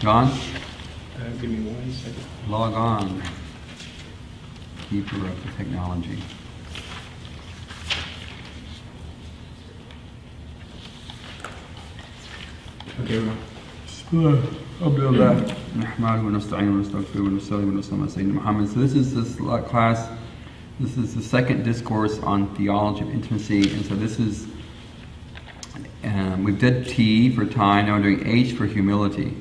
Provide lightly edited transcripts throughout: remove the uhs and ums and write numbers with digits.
Gone? Give me 1 second. Log on. Keeper of the technology. Okay, we're on. So this is this class. This is the second discourse on theology of intimacy, and so this is. We did T for time. Now we're doing H for humility.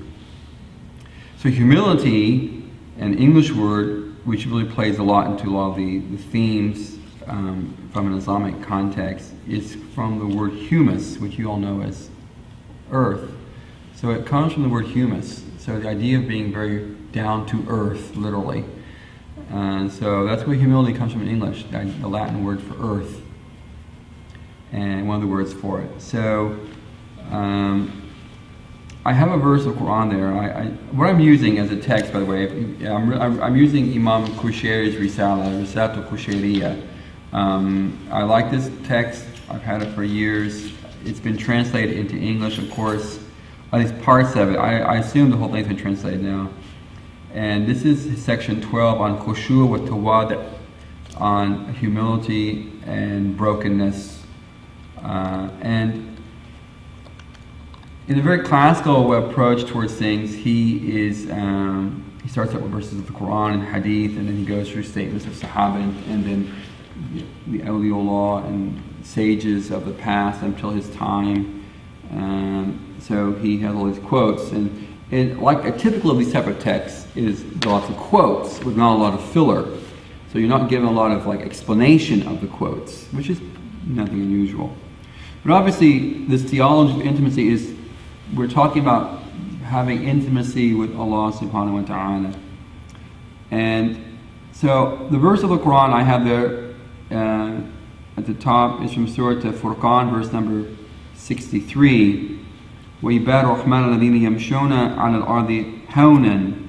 So humility, an English word, which really plays a lot into a lot of the themes from an Islamic context, is from the word humus, which you all know as earth. So it comes from the word humus. So the idea of being very down to earth, literally. And so that's where humility comes from in English, the Latin word for earth, and one of the words for it. So I have a verse of Quran there. What I'm using as a text, by the way, I'm using Imam Qushayri's Risalatul Qushayriya. I like this text. I've had it for years. It's been translated into English, of course. At least parts of it. I assume the whole thing's been translated now. And this is section 12 on khushu' wa tawad', on humility and brokenness. And in a very classical approach towards things, he starts out with verses of the Quran and Hadith, and then he goes through statements of Sahaba and then the awliyaullah and sages of the past until his time. So he has all these quotes, and like a typical of these type of texts is lots of quotes with not a lot of filler. So you're not given a lot of like explanation of the quotes, which is nothing unusual. But obviously, this theology of intimacy is, we're talking about having intimacy with Allah subhanahu wa ta'ala. And so the verse of the Quran I have there at the top is from Surah Furqan, verse number 63. وَعِبَادُ الرَّحْمَنِ الَّذِينَ يَمْشُونَ عَلَى الْأَرْضِ هَوْنًا.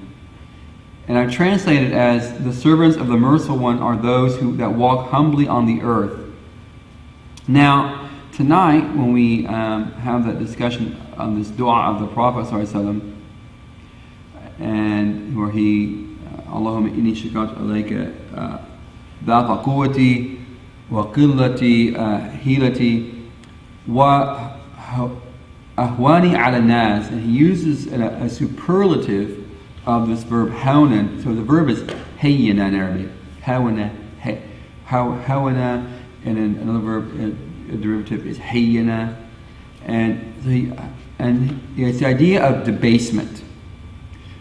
And I've translated as, the servants of the Merciful One are those that walk humbly on the earth. Now, tonight, when we have that discussion on this dua of the Prophet ﷺ, and where he, Allahumma inni shakatu alayka dhata quwwati wa qillati hilati wa ahwani ala nas, and he uses a superlative of this verb hawnan. So the verb is hayyana in Arabic, hawana, and then another verb, a derivative, is hayyana, and it's the idea of debasement.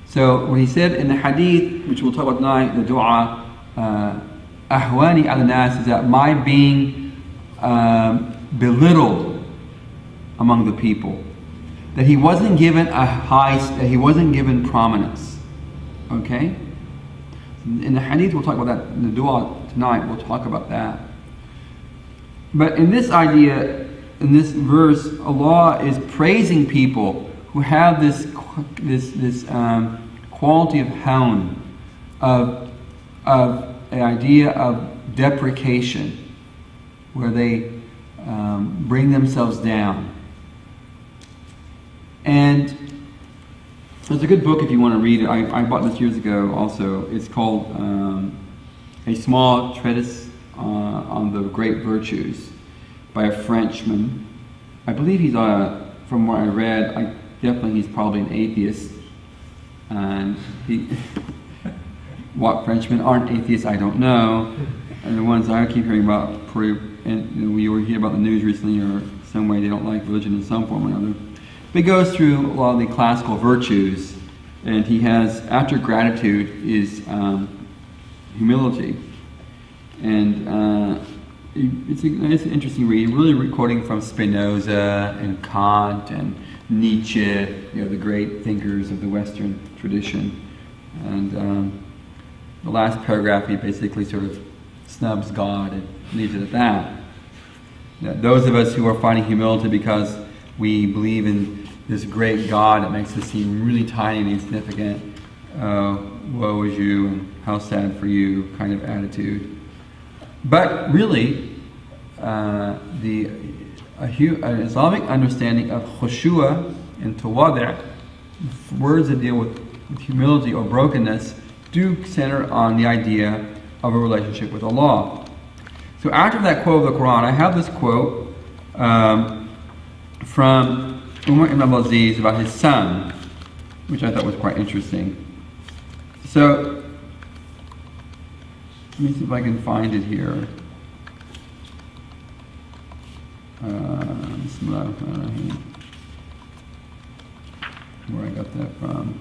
So when he said in the hadith, which we'll talk about tonight, the dua, ahwani ala nas, is that my being belittled among the people, that he wasn't given that he wasn't given prominence. Okay? In the hadith, we'll talk about that. In the dua tonight, we'll talk about that. But in this idea, in this verse, Allah is praising people who have this quality of hawn, of an idea of deprecation, where they bring themselves down. And there's a good book if you want to read it. I bought this years ago also. It's called A Small Treatise on the Great Virtues by a Frenchman. I believe he's, from what I read, he's probably an atheist. And what Frenchmen aren't atheists, I don't know. And the ones I keep hearing about, and we were hearing about the news recently, or some way they don't like religion in some form or another. But he goes through a lot of the classical virtues, and he has, after gratitude, is humility. And it's an interesting read, really quoting from Spinoza and Kant and Nietzsche, the great thinkers of the Western tradition. And the last paragraph, he basically sort of snubs God and leaves it at that. Those of us who are finding humility because we believe in this great God that makes us seem really tiny and insignificant, woe is you and how sad for you kind of attitude. But really, an Islamic understanding of khushu' and tawad', words that deal with humility or brokenness do center on the idea of a relationship with Allah. So after that quote of the Quran, I have this quote from Umar ibn Abdul Aziz about his son, which I thought was quite interesting. So, let me see if I can find it here. Where I got that from.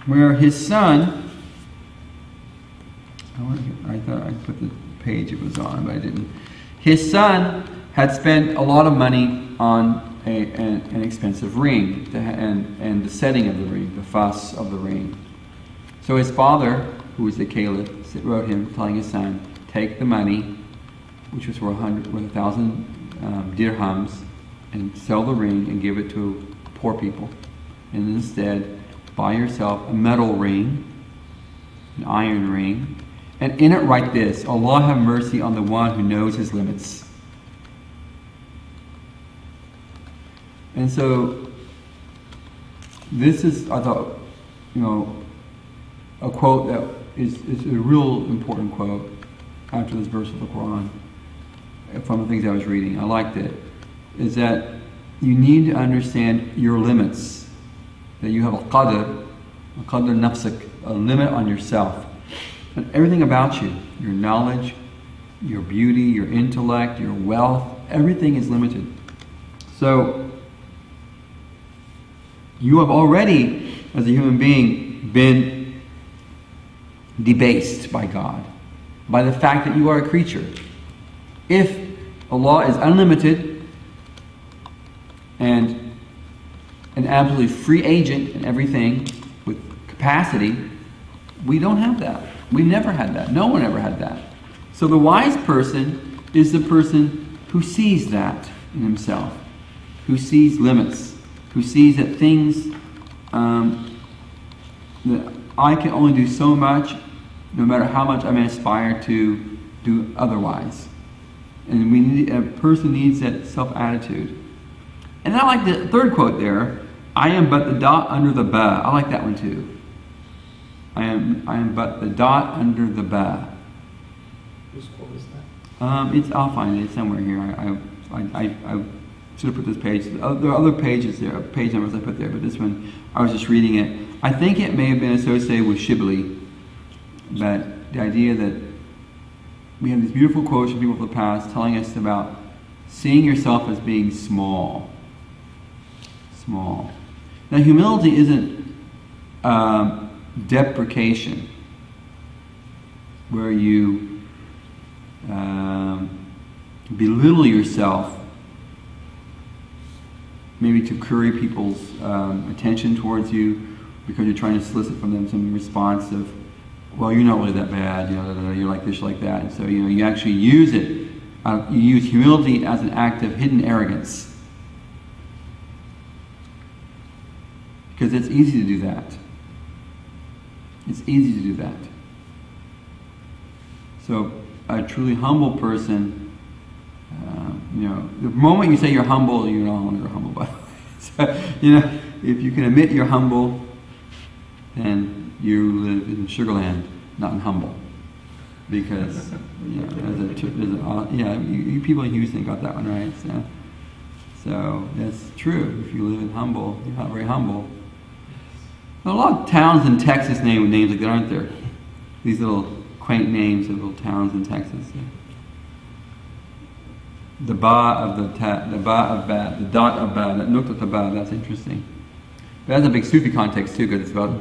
Where his son, I thought I put the page it was on, but I didn't. His son had spent a lot of money on an expensive ring and the setting of the ring, the fuss of the ring. So his father, who was the caliph, wrote him telling his son, take the money, which was worth 1,000 dirhams, and sell the ring and give it to poor people. And instead, buy yourself a metal ring, an iron ring, and in it write this: Allah have mercy on the one who knows his limits. And so, this is, I thought, a quote that is a real important quote after this verse of the Quran, from the things I was reading. I liked it. Is that you need to understand your limits. That you have a qadr nafsik, a limit on yourself. And everything about you, your knowledge, your beauty, your intellect, your wealth, everything is limited. So, you have already, as a human being, been debased by God, by the fact that you are a creature. If Allah is unlimited and an absolutely free agent in everything with capacity, we don't have that. We never had that. No one ever had that. So the wise person is the person who sees that in himself, who sees limits, who sees that things that I can only do so much, no matter how much I may aspire to do otherwise. And a person needs that self-attitude. And I like the third quote there, I am but the dot under the ba. I like that one too. I am but the dot under the ba. Whose quote is that? I'll find it. It's somewhere here. I should have put this page. There are other pages there, page numbers I put there, but this one, I was just reading it. I think it may have been associated with Shibli, but the idea that we have these beautiful quotes from people of the past telling us about seeing yourself as being small. Small. Now, humility isn't deprecation, where you belittle yourself, maybe to curry people's attention towards you because you're trying to solicit from them some response of, well, you're not really that bad, you're like this, like that. And so, you actually use it, you use humility as an act of hidden arrogance. Because it's easy to do that. It's easy to do that. So, a truly humble person, the moment you say you're humble, you're no longer humble, by the way. So, if you can admit you're humble, then you live in Sugarland, not in humble. Because, you people in Houston got that one right. So that's true. If you live in humble, you're not very humble. There are a lot of towns in Texas named names like that, aren't there? These little quaint names of little towns in Texas. The ba of the ba of ba, the dot of ba, that nukta of ba, that's interesting. But that's a big Sufi context too, because it's about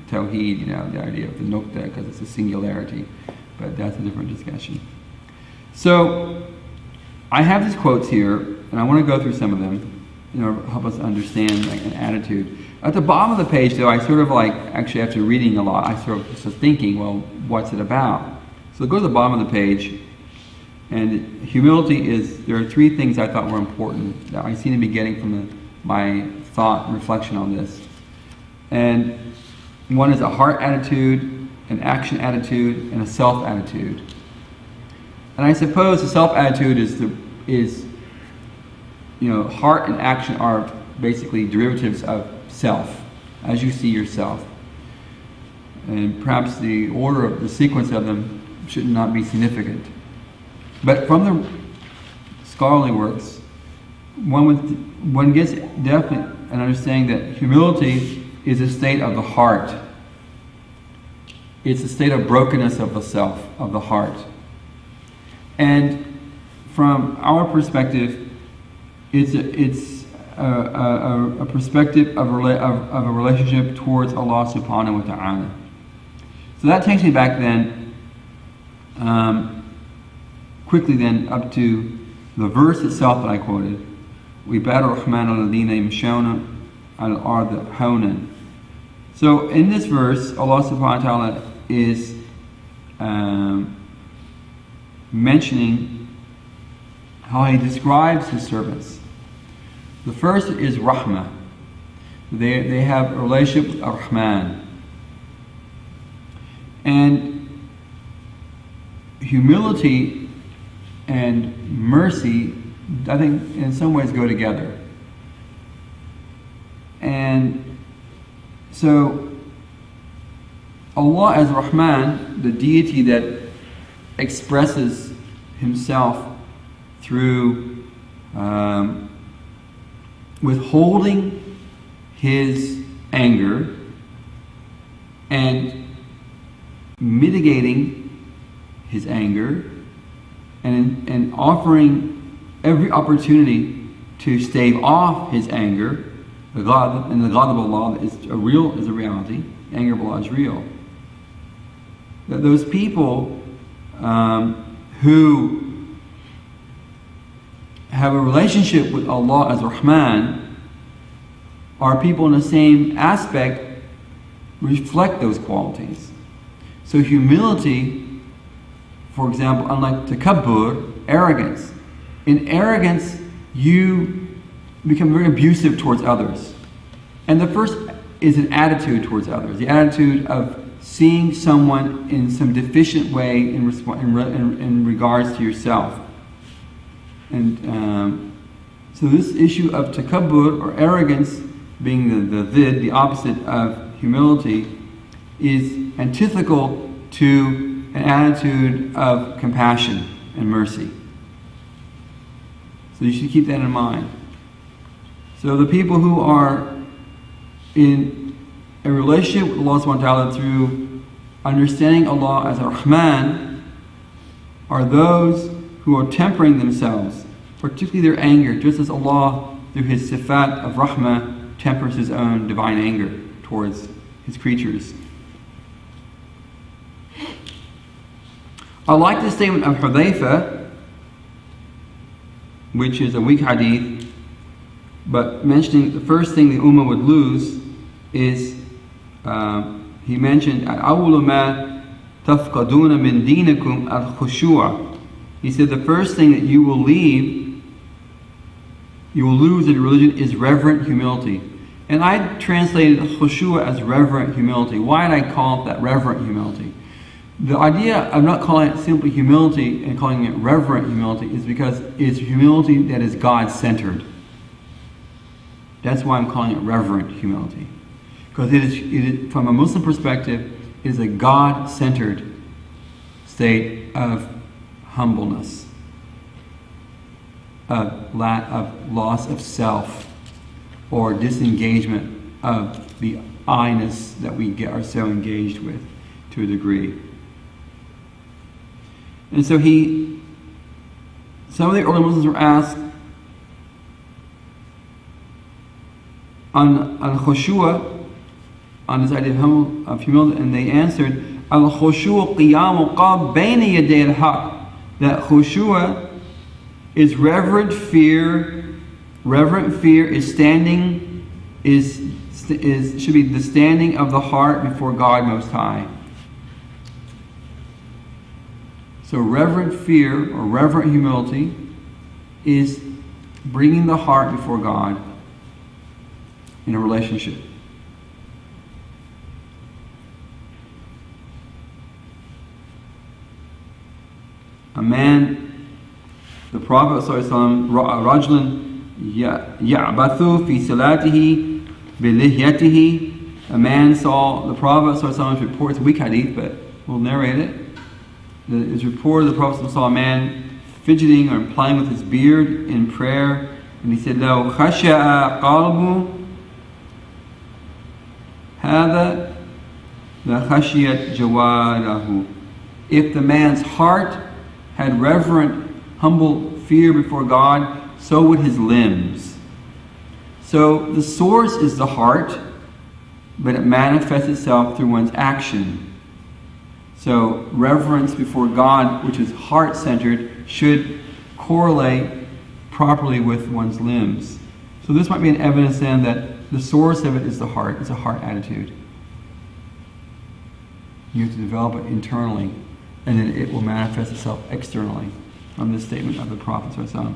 Tawheed, the idea of the nukta, because it's a singularity. But that's a different discussion. So, I have these quotes here, and I want to go through some of them, help us understand an attitude. At the bottom of the page, though, I sort of actually after reading a lot, I sort of was thinking, well, what's it about? So go to the bottom of the page, and humility is, there are three things I thought were important that I seem to be getting from my thought and reflection on this. And one is a heart attitude, an action attitude, and a self attitude. And I suppose the self attitude is heart and action are basically derivatives of self, as you see yourself. And perhaps the order of the sequence of them should not be significant. But from the scholarly works, one gets definitely an understanding that humility is a state of the heart. It's a state of brokenness of the self, of the heart. And from our perspective, it's a perspective of a relationship towards Allah subhanahu wa ta'ala. So that takes me back then, quickly then, up to the verse itself that I quoted. وَعِبَادُ الرَّحْمَنِ الَّذِينَ يَمْشُونَ عَلَى الْأَرْضِ هَوْنًا. So in this verse, Allah subhanahu wa ta'ala is mentioning how He describes His servants. The first is Rahmah. They have a relationship with Ar-Rahman. And humility and mercy, I think, in some ways go together. And so Allah as Rahman, the deity that expresses Himself through withholding His anger and mitigating His anger and offering every opportunity to stave off His anger. The ghadab, and the ghadab of Allah is a reality. The anger of Allah is real. That those people who have a relationship with Allah as Rahman are people in the same aspect reflect those qualities. So humility, for example, unlike takabbur, arrogance. In arrogance, you become very abusive towards others. And the first is an attitude towards others. The attitude of seeing someone in some deficient way in regards to yourself. And so this issue of takabbur, or arrogance, being the opposite of humility, is antithetical to an attitude of compassion and mercy. So you should keep that in mind. So the people who are in a relationship with Allah subhanahu wa ta'ala through understanding Allah as Ar-Rahman are those who are tempering themselves, particularly their anger, just as Allah, through His sifat of Rahmah, tempers His own divine anger towards His creatures. I like the statement of Hudayfa, which is a weak hadith, but mentioning the first thing the Ummah would lose is, he mentioned, أَوْلُ مَا تَفْقَدُونَ مِنْ دِينِكُمْ الْخُشُوعَ. He said the first thing that you will lose in religion is reverent humility. And I translated khushu'a as reverent humility. Why did I call it that, reverent humility? The idea of not calling it simply humility and calling it reverent humility is because it's humility that is God-centered. That's why I'm calling it reverent humility. Because it is, from a Muslim perspective, it is a God-centered state of humbleness, of loss of self, or disengagement of the I-ness that we are so engaged with to a degree. And so some of the early Muslims were asked on khushu'a, on this idea of humility, and they answered, al-khushu'a qiyamu qab bayna yaday al-haq. That khushu'a is reverent fear. Reverent fear is standing, should be the standing of the heart before God Most High. So reverent fear or reverent humility is bringing the heart before God in a relationship. A man, the Prophet ﷺ, Rajlan يعبث في صلاته بلحيته. A man saw the Prophet ﷺ report, it's a weak hadith, but we'll narrate it. It is reported the Prophet saw a man fidgeting or playing with his beard in prayer, and he said, لو خشع قلبه هذا لخشيت جواره. If the man's heart had reverent, humble fear before God, so would his limbs. So the source is the heart, but it manifests itself through one's action. So reverence before God, which is heart-centered, should correlate properly with one's limbs. So this might be an evidence then that the source of it is the heart. It's a heart attitude. You have to develop it internally, and then it will manifest itself externally from this statement of the Prophet ﷺ.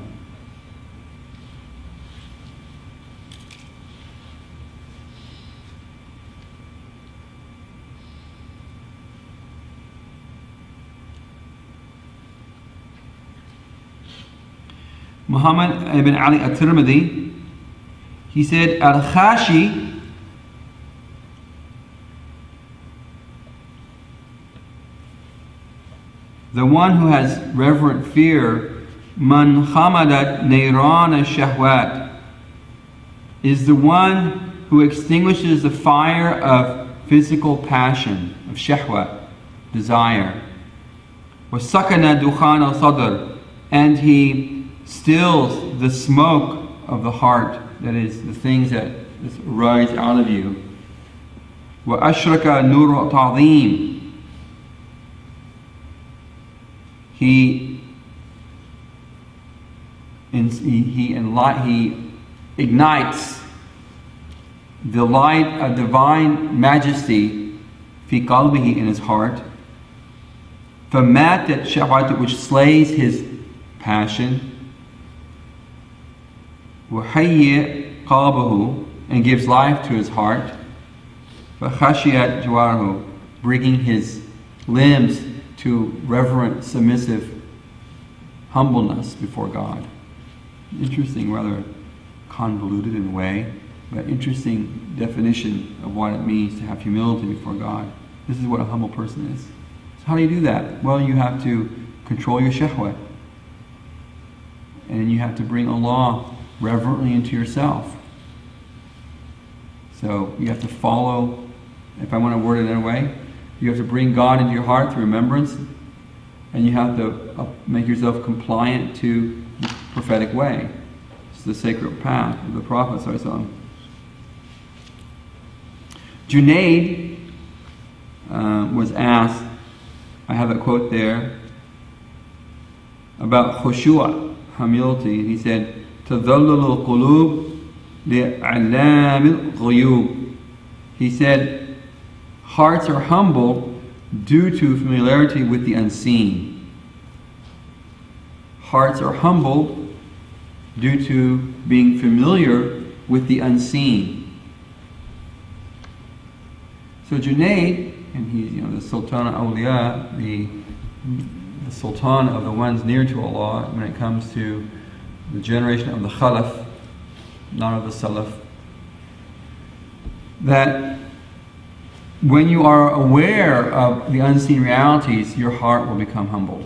Muhammad ibn Ali at-Tirmidhi, he said, Al-Khashi, the one who has reverent fear, man khamadat nayran shahwat, is the one who extinguishes the fire of physical passion, of shahwat, desire. وَسَكَنَ دُخَانَ الصَّدْرِ, and he stills the smoke of the heart, that is, the things that rise out of you. وَأَشْرَكَ نُورُ تَعْظِيمٍ, he ignites the light of divine majesty fi qalbihi, in his heart. فَمَاتَتْ شَهْوَاتُ, which slays his passion. وَحَيِّ قَلْبَهُ, and gives life to his heart. فَخَشِيَتْ جَوَارِهُ, bringing his limbs to reverent, submissive humbleness before God. Interesting, rather convoluted in a way, but interesting definition of what it means to have humility before God. This is what a humble person is. So how do you do that? Well, you have to control your shahwat, and you have to bring Allah reverently into yourself. So you have to follow, if I want to word it in a way, you have to bring God into your heart through remembrance, and you have to make yourself compliant to the prophetic way. It's the sacred path of the Prophet ﷺ. Junaid was asked, I have a quote there, about khushu', humility, and he said, تَذَلُّلُ الْقُلُوبِ لِعَلَامِ الْغُيُوبِ. He said, hearts are humble due to familiarity with the unseen. Hearts are humble due to being familiar with the unseen. So Junaid, and he's the Sultan al-Awliya, the Sultan of the ones near to Allah when it comes to the generation of the Khalaf, not of the Salaf, that when you are aware of the unseen realities, your heart will become humble.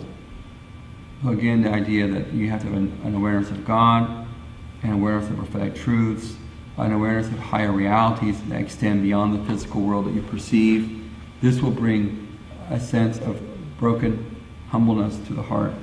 So again, the idea that you have to have an awareness of God, an awareness of prophetic truths, an awareness of higher realities that extend beyond the physical world that you perceive. This will bring a sense of broken humbleness to the heart.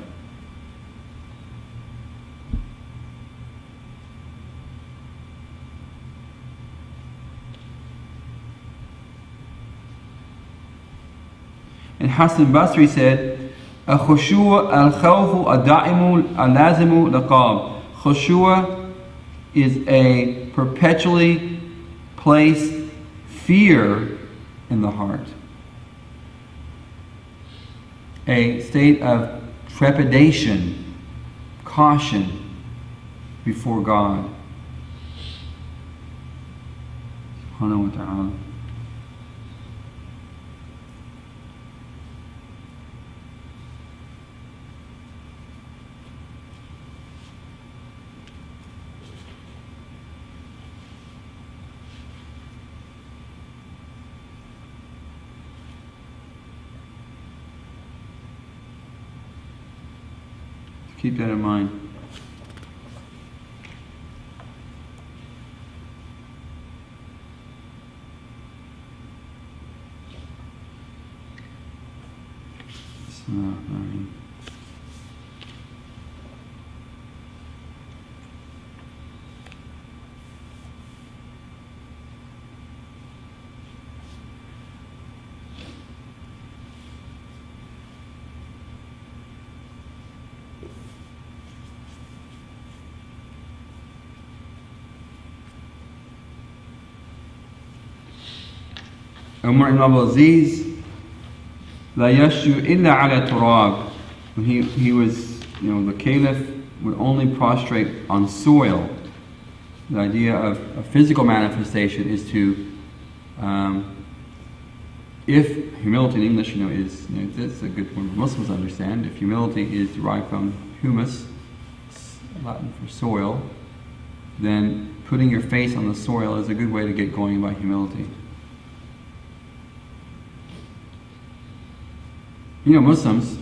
And Hassan Basri said, "Khushu' al-khawfu ad-da'imu al-lazimu liqab." Khushu' is a perpetually placed fear in the heart, a state of trepidation, caution before God subhanahu wa ta'ala. Keep that in mind. Umar ibn Abdul Aziz, لا يشجو إلا على تراب. When he was, the caliph would only prostrate on soil. The idea of a physical manifestation is to, if humility in English, is, that's a good one Muslims understand. If humility is derived from humus, Latin for soil, then putting your face on the soil is a good way to get going by humility. Muslims,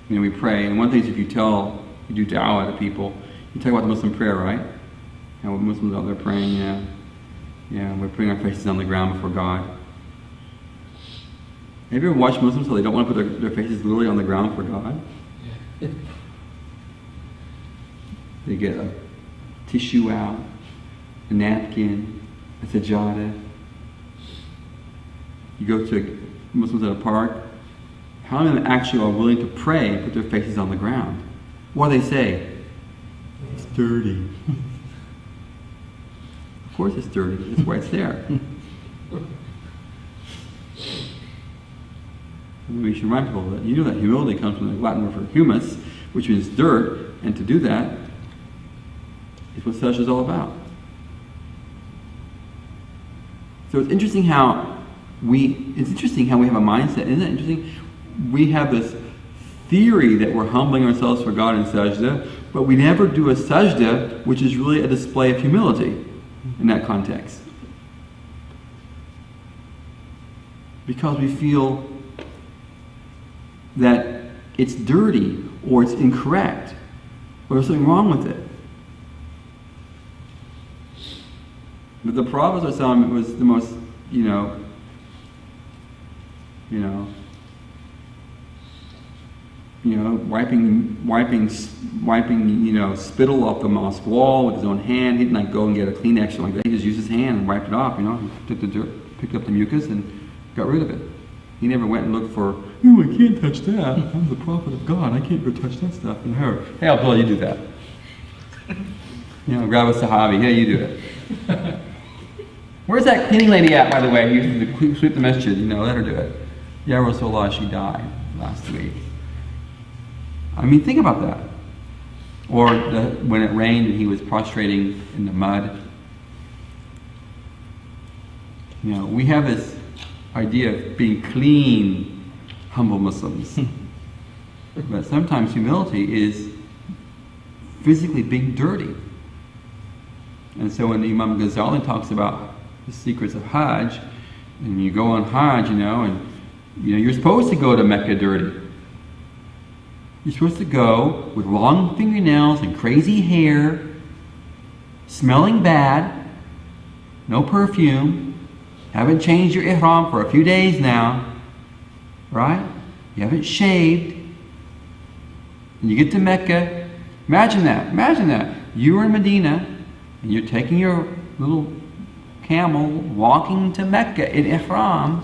we pray, and one thing is if you do da'wah to people, you talk about the Muslim prayer, right? And when Muslims out there praying, we're putting our faces on the ground before God. Have you ever watched Muslims so they don't want to put their faces literally on the ground for God? Yeah. They get a tissue out, a napkin, a sajada. You go to Muslims at a park, how many of them actually are willing to pray and put their faces on the ground? What do they say? It's dirty. Of course it's dirty. That's why it's there. We should remind people that that humility comes from the Latin word for humus, which means dirt, and to do that is what sajda is all about. So it's interesting how we have a mindset. Isn't it interesting? We have this theory that we're humbling ourselves for God in sajda, but we never do a sajda, which is really a display of humility in that context. Because we feel that it's dirty, or it's incorrect, or there's something wrong with it. But the Prophet ﷺ was the most, wiping spittle off the mosque wall with his own hand. He didn't go and get a Kleenex or like that. He just used his hand and wiped it off. He took the dirt, picked up the mucus, and got rid of it. He never went and looked for, I can't touch that. I'm the prophet of God. I can't go touch that stuff. And her, hey, Abdullah, you do that. Grab a sahabi. Hey, you do it. Where's that cleaning lady at, by the way? Who used to sweep the masjid. Let her do it. Ya Rasulullah, she died last week. Think about that. Or when it rained and he was prostrating in the mud. We have this idea of being clean, humble Muslims. But sometimes humility is physically being dirty. And so when Imam Ghazali talks about the secrets of Hajj, and you go on Hajj, and you're supposed to go to Mecca dirty. You're supposed to go with long fingernails and crazy hair, smelling bad, no perfume, haven't changed your ihram for a few days now, right? You haven't shaved, and you get to Mecca. Imagine that. You were in Medina, and you're taking your little camel, walking to Mecca in ihram.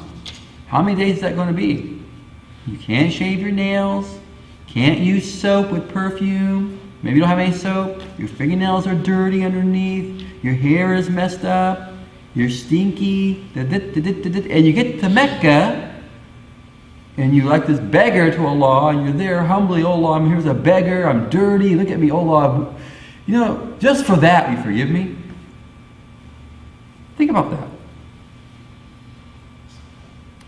How many days is that going to be? You can't shave your nails, can't use soap with perfume, maybe you don't have any soap, your fingernails are dirty underneath, your hair is messed up, you're stinky, and you get to Mecca, and you're like this beggar to Allah, and you're there humbly, oh Allah, I'm here as a beggar, I'm dirty, look at me, oh Allah. Just for that, you forgive me? Think about that.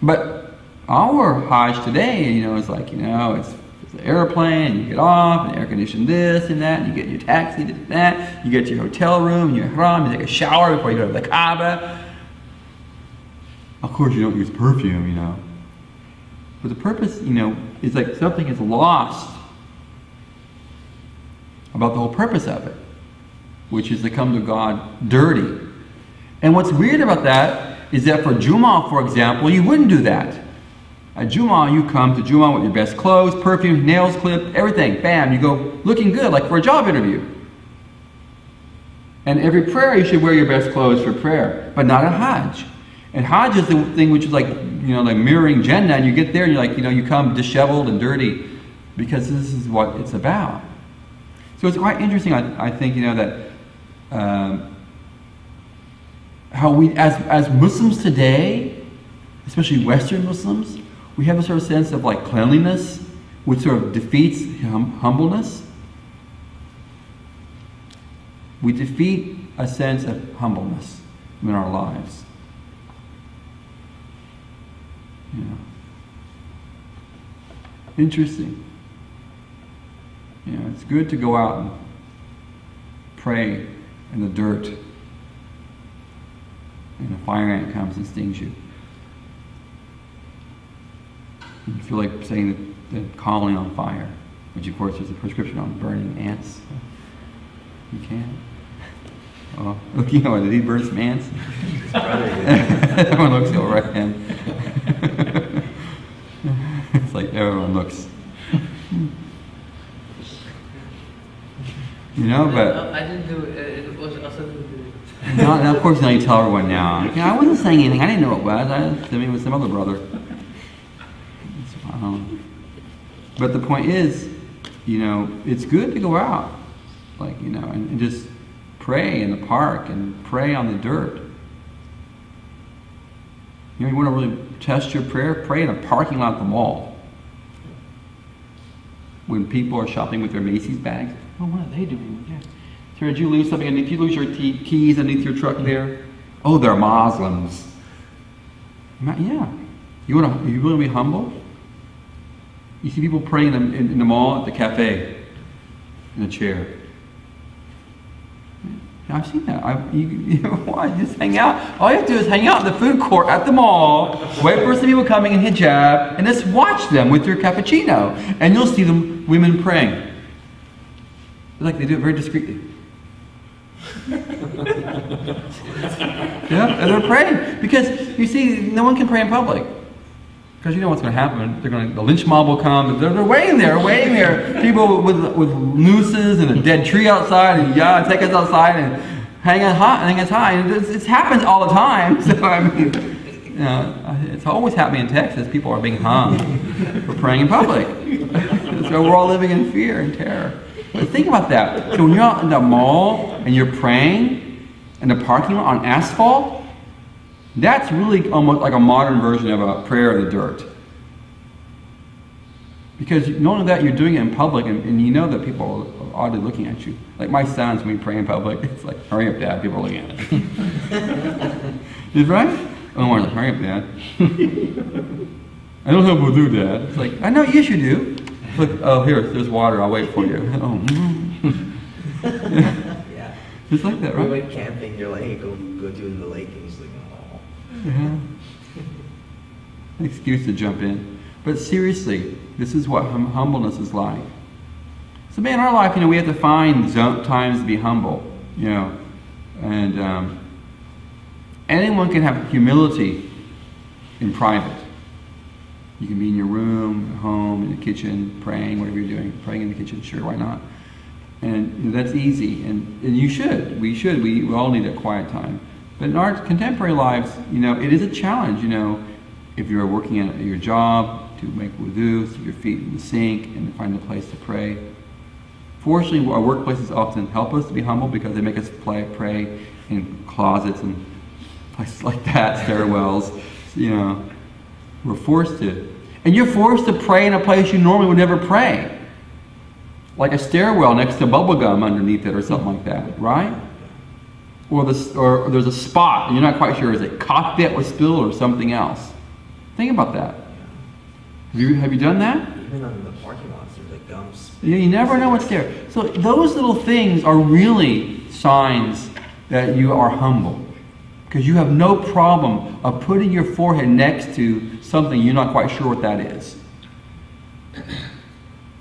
But our Hajj today, it's like, it's an airplane, you get off, and air conditioned this and that, and you get your taxi, this and that, you get to your hotel room, your ihram, you take a shower before you go to the Kaaba. Of course you don't use perfume, But the purpose, is like something is lost about the whole purpose of it, which is to come to God dirty. And what's weird about that is that for Jummah, for example, you wouldn't do that. At Jummah, you come to Jummah with your best clothes, perfume, nails clipped, everything. Bam, you go looking good, like for a job interview. And every prayer, you should wear your best clothes for prayer, but not at Hajj. And Hajj is the thing which is like, like mirroring Jannah, and you get there and you're like, you come disheveled and dirty, because this is what it's about. So it's quite interesting, I think, that how we, as Muslims today, especially Western Muslims, we have a sort of sense of like cleanliness, which sort of defeats humbleness. We defeat a sense of humbleness in our lives. Interesting. It's good to go out and pray in the dirt, and a fire ant comes and stings you. You feel like saying the calling on fire, which of course is a prescription on burning ants. You can. Oh, look, did he burn some ants? Everyone looks over at him. It's like everyone looks. But I didn't do it. It was also did it. Now, of course, now you tell everyone now. I wasn't saying anything. I didn't know it was. I mean, it was some other brother. But the point is, it's good to go out, and just pray in the park and pray on the dirt. You want to really test your prayer? Pray in a parking lot at the mall. When people are shopping with their Macy's bags. Oh, what are they doing? Yeah. Sarah, did you lose something? Did you lose your keys underneath your truck there? Oh, they're Muslims. Yeah. You really want to be humble? You see people praying in the mall, at the cafe, in a chair. I've seen that. Why? Just hang out. All you have to do is hang out in the food court at the mall, wait for some people coming in hijab, and just watch them with your cappuccino. And you'll see women praying. Like they do it very discreetly. Yeah, and they're praying. Because, you see, no one can pray in public. Because you know what's going to happen. The lynch mob will come. They're waiting there. People with nooses and a dead tree outside, and take us outside and hang us high. And it happens all the time. So I mean, it's always happening in Texas. People are being hung for praying in public. So we're all living in fear and terror. But think about that. So when you're out in the mall and you're praying in the parking lot on asphalt, that's really almost like a modern version of a prayer in the dirt. Because not only that, you're doing it in public, and you know that people are oddly looking at you. Like my sons, when we pray in public, it's like, hurry up, Dad, people are looking at us. Is right? Oh, like, hurry up, Dad. I don't have wudu, Dad. It's like, I know, yes you do. Look, oh, there's water, I'll wait for you. Oh, Yeah. It's like that, right? We went camping, you're like, hey, go do it in the lake, and he's like, oh. Yeah. Excuse to jump in. But seriously, this is what humbleness is like. So man, in our life, we have to find times to be humble, and anyone can have humility in private. You can be in your room, at home, in the kitchen, praying, whatever you're doing. Praying in the kitchen, sure, why not? And that's easy, and you should. We all need a quiet time. But in our contemporary lives, it is a challenge, if you're working at your job, to make wudu, stick your feet in the sink, and find a place to pray. Fortunately, our workplaces often help us to be humble because they make us pray in closets and places like that, stairwells. We're forced to. And you're forced to pray in a place you normally would never pray. Like a stairwell next to bubble gum underneath it or something like that, right? Or there's a spot, and you're not quite sure, is it cockpit was spilled or something else? Think about that. Have you done that? Even on the parking lots, there's like gums. Yeah, you never know what's there. So those little things are really signs that you are humble. Because you have no problem of putting your forehead next to something you're not quite sure what that is.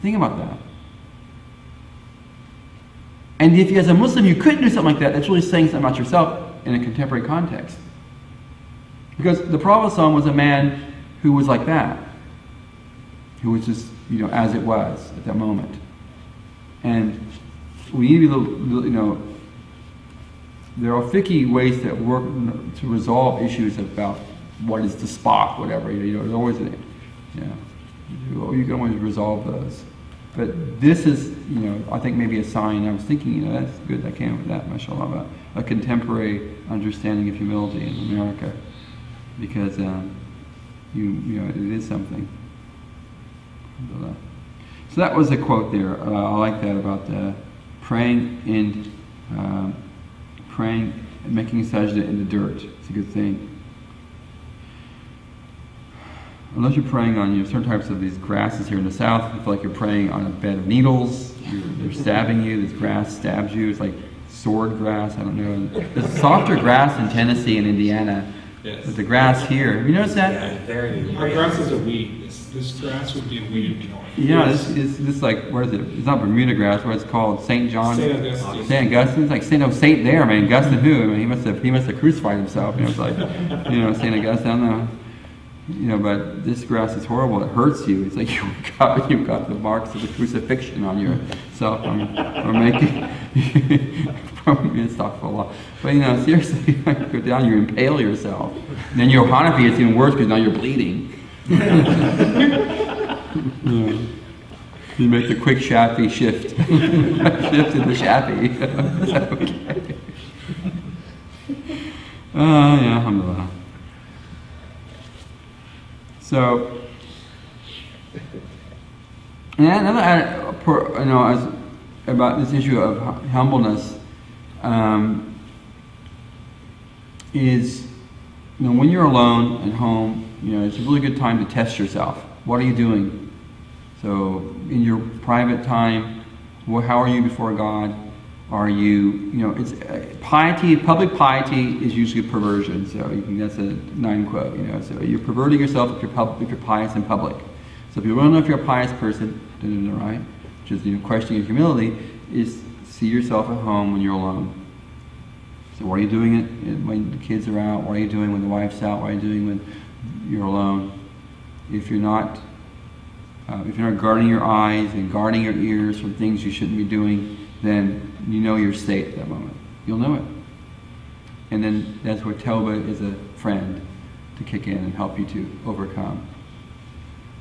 Think about that. And if as a Muslim you couldn't do something like that, that's really saying something about yourself in a contemporary context. Because the Prophet ﷺ was a man who was like that, who was just, as it was at that moment. And we need to be, there are fiqh ways that work to resolve issues about what is the spot, whatever. There's always, you can always resolve those. But this is, I think maybe a sign. I was thinking, that's good. I came up with that, mashallah, about a contemporary understanding of humility in America, because it is something. So that was a quote there. I like that about praying and making sajda in the dirt. It's a good thing. Unless you're praying on certain types of these grasses here in the south, you feel like you're praying on a bed of needles. They're stabbing you. This grass stabs you. It's like sword grass. I don't know. There's softer grass in Tennessee and Indiana. Yes. But the grass here, have you noticed that? Yeah, very. Our grass is a weed. This grass would be a weed in the north. Yeah, this like, where is it? It's not Bermuda grass. What it's called? St. John. St. Augustine. St. Augustine. It's like Saint there, man. Augustine who? I mean, he must have crucified himself. It's like, St. Augustine. I don't know. But this grass is horrible. It hurts you. It's like you've got the marks of the crucifixion on yourself from making from stuff a lot. But seriously, you go down, you impale yourself. And then your Hanafi, it's even worse because now you're bleeding. You make the quick Shafi shift. Shift into Shafi. Okay. Alhamdulillah. So, and another, about this issue of humbleness, is, when you're alone at home, it's a really good time to test yourself. What are you doing? So, in your private time, how are you before God? Are you, it's piety, public piety is usually a perversion. So that's a 9 quote, So you're perverting yourself if you're pious in public. So if you want to know if you're a pious person, right? Which is, questioning your humility, is see yourself at home when you're alone. So what are you doing when the kids are out? What are you doing when the wife's out? What are you doing when you're alone? If you're not guarding your eyes and guarding your ears from things you shouldn't be doing, then you know your state at that moment. You'll know it. And then that's where Tawbah is a friend to kick in and help you to overcome.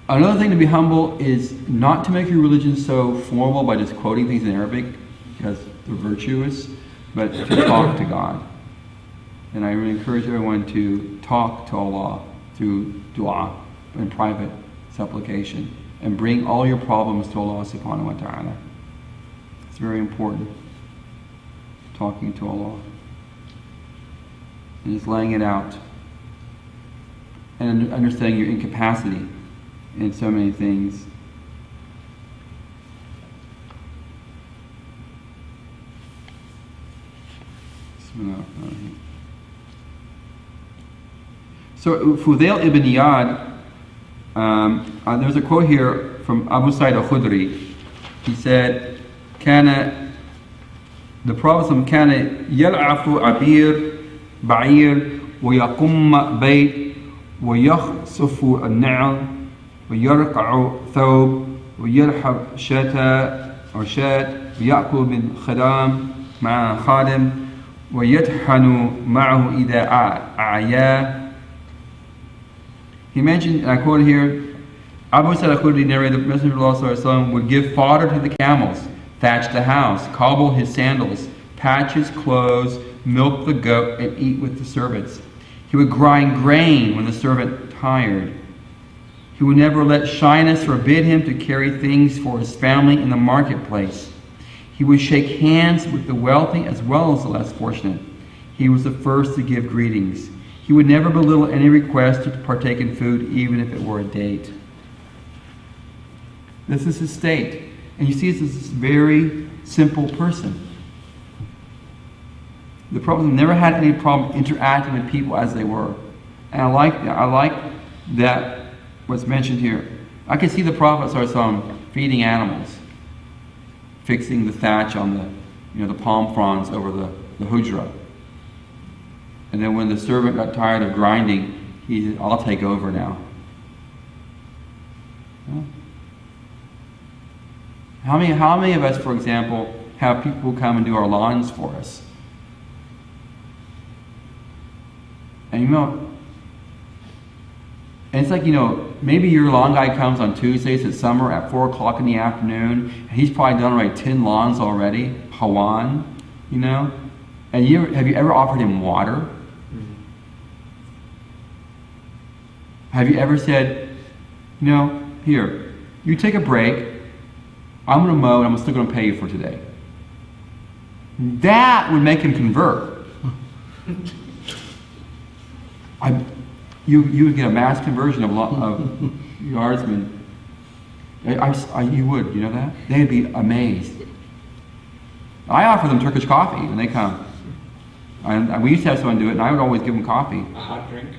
Another thing to be humble is not to make your religion so formal by just quoting things in Arabic, because they're virtuous, but to talk to God. And I really encourage everyone to talk to Allah through dua and private supplication, and bring all your problems to Allah subhanahu wa ta'ala. It's very important, talking to Allah and just laying it out and understanding your incapacity in so many things. So Fudail ibn Iyad, there's a quote here from Abu Sa'id al-Khudri. He said, the Prophet كان يلعف عبير بعير ويقم بيت ويخصف النعل ويرقع ثوب ويرحب شاة ويأكل من خدام مع خادم ويطحن معه إذا أعيا. He mentioned, and I quote here, Abu Sa'id al-Khudri narrated the Messenger of Allah would give fodder to the camels, thatch the house, cobble his sandals, patch his clothes, milk the goat, and eat with the servants. He would grind grain when the servant tired. He would never let shyness forbid him to carry things for his family in the marketplace. He would shake hands with the wealthy as well as the less fortunate. He was the first to give greetings. He would never belittle any request to partake in food, even if it were a date. This is his state. And you see, this is this very simple person. The Prophet never had any problem interacting with people as they were. And I like that what's mentioned here. I can see the Prophet feeding animals, fixing the thatch on the palm fronds over the hujra. And then when the servant got tired of grinding, he said, I'll take over now. Yeah. How many of us, for example, have people who come and do our lawns for us? And and it's like, maybe your lawn guy comes on Tuesdays at summer at 4 o'clock in the afternoon, and he's probably done like 10 lawns already, Hawan, and have you ever offered him water? Have you ever said, here, you take a break, I'm going to mow and I'm still going to pay you for today? That would make him convert. You would get a mass conversion of yardsmen. You would, you know that? They'd be amazed. I offer them Turkish coffee when they come. And we used to have someone do it, and I would always give them coffee. A hot drink.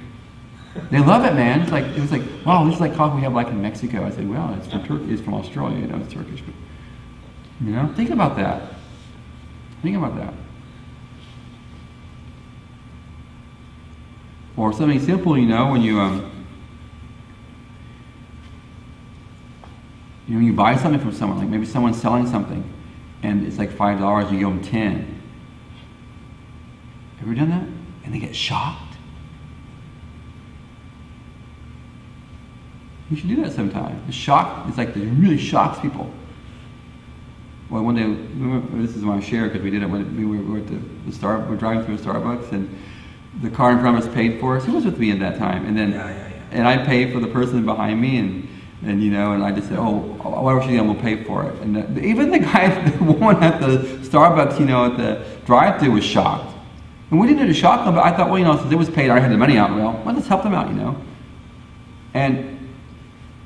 They love it, man. It was like, wow, this is like coffee we have like in Mexico. I said, well, it's from Australia, it's Turkish. But, think about that. Think about that. Or something simple, when you when you buy something from someone, like maybe someone's selling something, and it's like $5, you give them 10. Ever done that? And they get shocked. You should do that sometime. It's like it really shocks people. Well, one day, this is my share because we did it when we were at we're driving through a Starbucks, and the car in front of us paid for us. Who was with me at that time? And then, and I paid for the person behind me, and I just said, whatever she did, we'll pay for it. And even the woman at the Starbucks, at the drive-thru was shocked. And we didn't need to shock them, but I thought, since it was paid, I had the money out. Well, let's help them out, And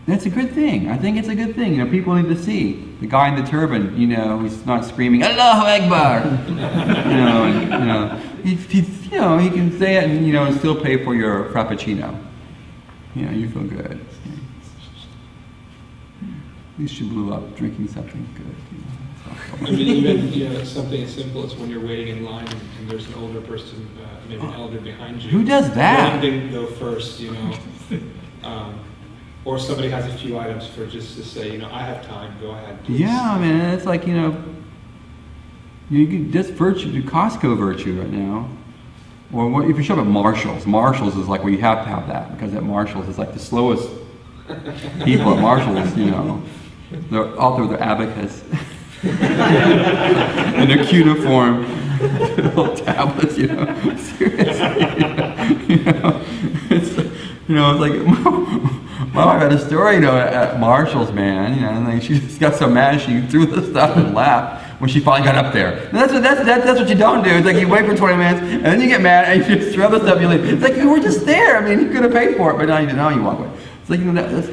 that's a good thing. I think it's a good thing. People need to see the guy in the turban. He's not screaming Allahu Akbar. He can say it and still pay for your frappuccino. You feel good. At least you blew up drinking something good. Even something as simple as when you're waiting in line and there's an older person, maybe an elder behind you. Who does that? One didn't go first, or somebody has a few items for just to say, I have time, go ahead. Please. Yeah, man, it's like, you can just do Costco virtue right now. Or if you show up at Marshall's is like where you have to have that, because at Marshall's is like the slowest people at Marshall's, They're all through their abacus. In their cuneiform little tablets, seriously, it's like, my wife had a story, at Marshall's, man, and then she just got so mad she threw the stuff and laughed when she finally got up there. And that's what you don't do. It's like you wait for 20 minutes and then you get mad and you just throw the stuff and you leave. It's like you were just there. You could have paid for it, but now you walk away. It's like that's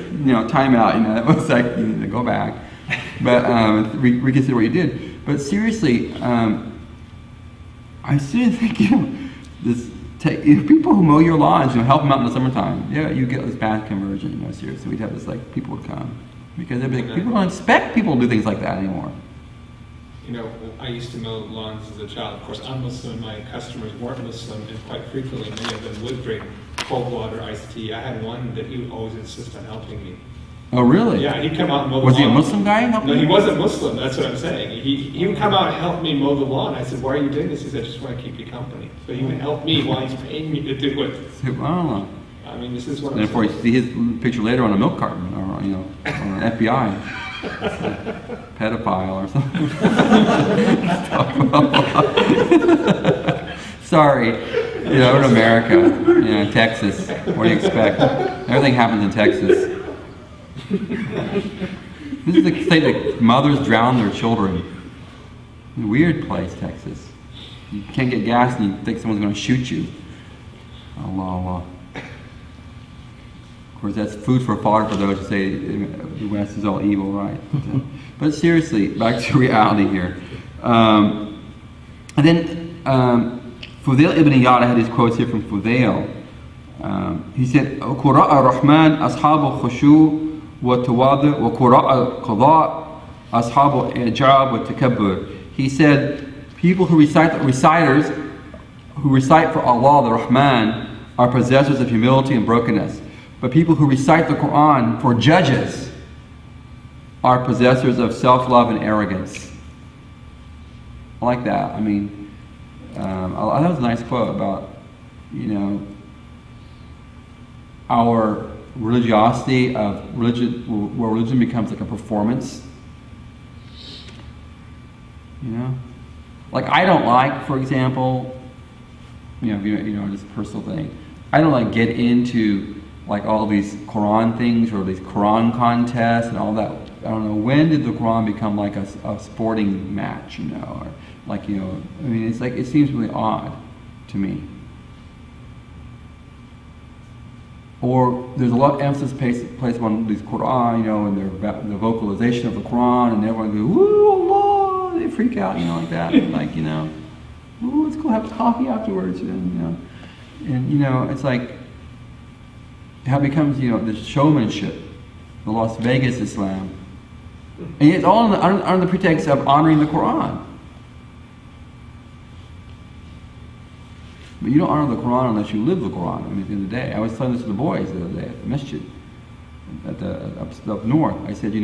time out. That was like you need to go back, but reconsider what you did. But seriously, I still think people who mow your lawns, help them out in the summertime. Yeah, you get this bad conversion. Seriously, we'd have this people would come because they'd be like, people don't expect people to do things like that anymore. I used to mow lawns as a child. Of course, I'm Muslim. My customers weren't Muslim, and quite frequently, many of them would drink cold water, iced tea. I had one that he would always insist on helping me. Oh, really? Yeah, he'd come out and mow the lawn. Was he a Muslim guy? No, he wasn't Muslim. That's what I'm saying. He would come out and help me mow the lawn. I said, why are you doing this? He said, I just want to keep you company. So he would help me while he's paying me to do it. Subhanallah. This is what I'm saying. And before you see his picture later on a milk carton, or an FBI. Pedophile or something. Sorry. We're in America. Texas. What do you expect? Everything happens in Texas. This is the state that mothers drown their children. Weird place, Texas. You can't get gas and you think someone's going to shoot you. Allah. Of course, that's food for thought for those who say the West is all evil, right? But seriously, back to reality here. And then Fudail ibn Iyad, I had his quotes here from Fudail. He said, قراء الرحمن أصحاب الخشوع والتواضع وقراء القضاء أصحاب الإعجاب والتكبر. He said, People who reciters who recite for Allah, the Rahman, are possessors of humility and brokenness. But people who recite the Quran for judges are possessors of self-love and arrogance. I like that. I mean, that was a nice quote about, our religiosity of religion, where religion becomes like a performance. Like I don't like, for example, just a personal thing. I don't like get into like all these Quran things or these Quran contests and all that. I don't know, when did the Quran become like a sporting match, or like, I mean, it's like, it seems really odd to me. Or there's a lot of emphasis placed on these Quran, and the vocalization of the Quran, and everyone goes, "Woo, Allah!" They freak out, like that. Like, "Ooh, let's go have coffee afterwards," and it's like how it becomes, this showmanship, the Las Vegas Islam, and it's all under the pretext of honoring the Quran. But you don't honor the Quran unless you live the Quran. I mean, at the end of the day, I was telling this to the boys the other day at the Masjid, up north. I said,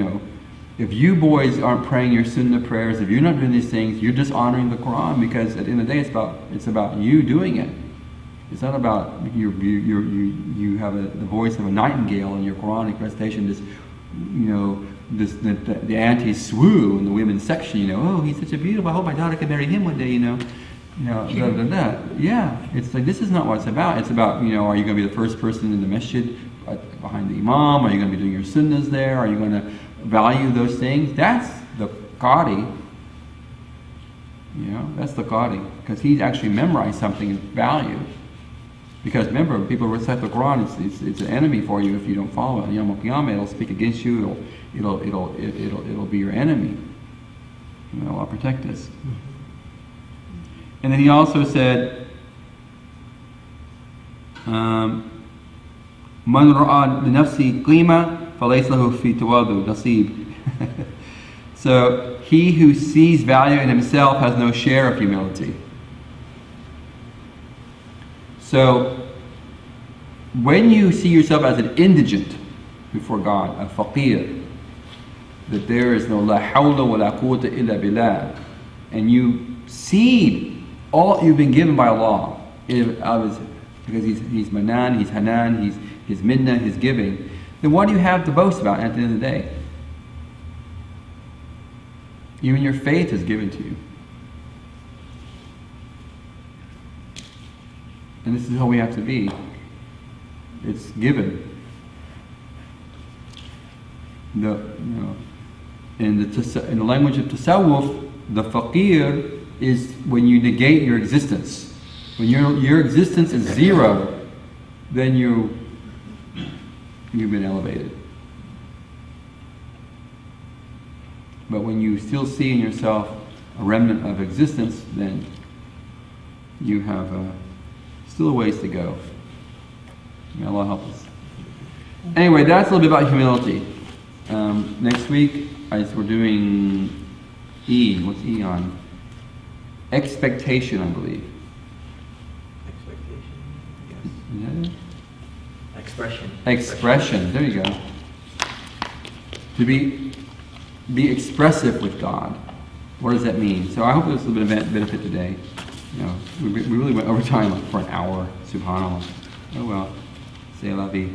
if you boys aren't praying your Sunnah prayers, if you're not doing these things, you're dishonoring the Quran, because at the end of the day, it's about you doing it. It's not about you have the voice of a nightingale in your Quranic recitation. The aunties swoo in the women's section. Oh, he's such a beautiful. I hope my daughter can marry him one day. Yeah, it's like, this is not what it's about. It's about, are you going to be the first person in the masjid behind the imam? Are you going to be doing your sunnahs there? Are you going to value those things? That's the qadi. That's the qadi, because he's actually memorized something and value. Because remember, people recite the Quran, it's an enemy for you if you don't follow it. Yawm al-Qiyamah, it'll speak against you. It'll be your enemy. Allah protect us. And then he also said, "Man ra'a li nafsi qima falaysa lahu fi tawadu nasib." So he who sees value in himself has no share of humility. So when you see yourself as an indigent before God, a faqir, that there is no la hawla wa la quwwata illa billah, and you see all you've been given by Allah, because He's Manan, He's Hanan, He's His Minna, His giving, then what do you have to boast about at the end of the day? Even your faith is given to you. And this is how we have to be. It's given. In the language of tasawwuf, the faqir is when you negate your existence. When your existence is zero, then you've been elevated. But when you still see in yourself a remnant of existence, then you have still a ways to go. May Allah help us. Anyway, that's a little bit about humility. Next week, we're doing E. What's E on? Expectation, I believe. Expectation. Yes. Expression. Expression. There you go. To be expressive with God. What does that mean? So I hope there's a little bit of benefit today. We really went over time for an hour. Subhanallah. Oh well. C'est la vie.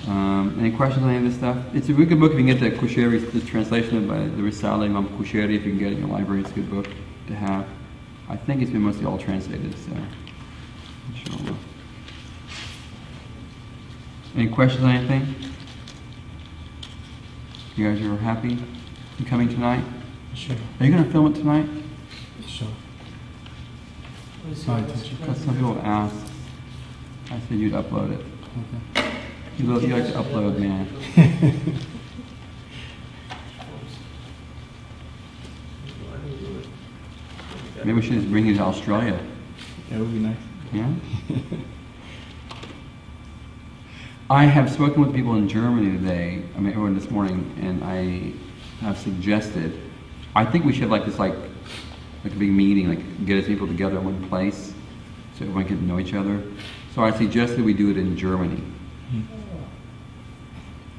Any questions on any of this stuff? It's a really good book if you can get the Qushayri, the translation by the Risala Imam Qushayri, if you can get it in your library. It's a good book to have. I think it's been mostly all translated, so inshallah. Any questions on anything? You guys are happy in coming tonight? Sure. Are you going to film it tonight? Sure. Because some people asked. I said you'd upload it. Okay. You like to upload, man. Maybe we should just bring you to Australia. That would be nice. Yeah? I have spoken with people in Germany today, everyone this morning, and I have suggested, I think we should have like this, like like a big meeting, like get us people together in one place so everyone can know each other. So I suggested we do it in Germany.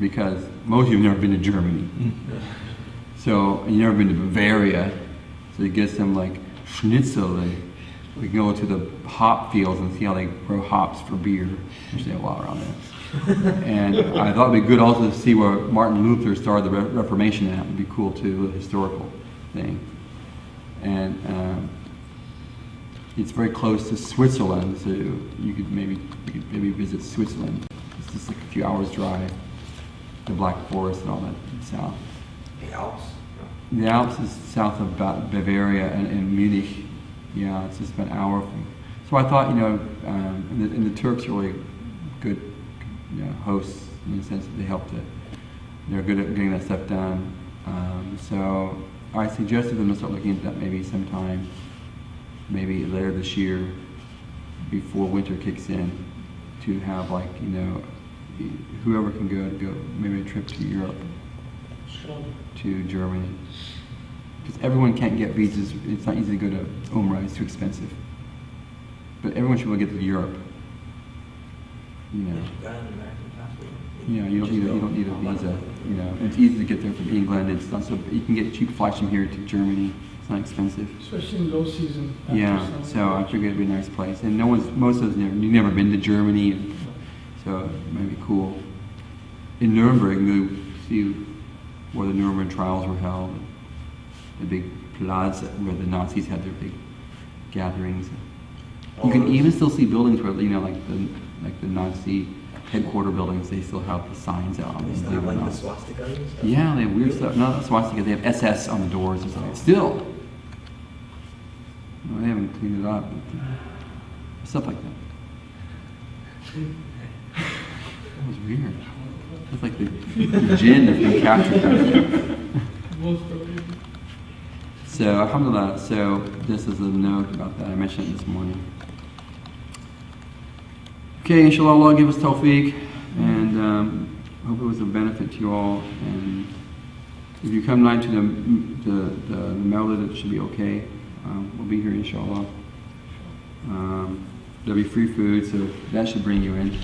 Because most of you have never been to Germany. So you've never been to Bavaria. So you get some like schnitzel, and we can go to the hop fields and see how they grow hops for beer, which they have a lot around there. And I thought it'd be good also to see where Martin Luther started the Reformation at. It'd be cool too, a historical thing. And it's very close to Switzerland, so you could maybe visit Switzerland. It's just like a few hours drive. The Black Forest and all that south. The Alps? The Alps is south of Bavaria and Munich. Yeah, it's just about an hour from. So I thought, and the Turks are really good, hosts in the sense that they're good at getting that stuff done. So I suggested them to start looking at that maybe sometime, maybe later this year, before winter kicks in, to have whoever can go maybe a trip to Europe, to Germany. Because everyone can't get visas. It's not easy to go to Umrah. It's too expensive. But everyone should be able to get to Europe. Got an American passport. You don't need a visa. It's easy to get there from England. It's not so you can get cheap flights from here to Germany. It's not expensive. Especially in low season. Yeah. So I figured it'd be a nice place. And most of us you've never been to Germany, so it might be cool. In Nuremberg, you see where the Nuremberg trials were held. The big plaza where the Nazis had their big gatherings. You can even still see buildings where like the Nazi headquarter buildings. They still have the signs out. They still have like the swastika and stuff? Yeah, they have weird stuff. Not swastika. They have SS on the doors or something. Still, well, they haven't cleaned it up. But, stuff like that. That was weird. It's like the jinn that's been captured. So, alhamdulillah, so this is a note about that. I mentioned it this morning. Okay, inshallah, Allah give us tawfiq, and hope it was a benefit to you all. And if you come tonight to the Mawlid, it should be okay. We'll be here, inshallah. There'll be free food, so that should bring you in.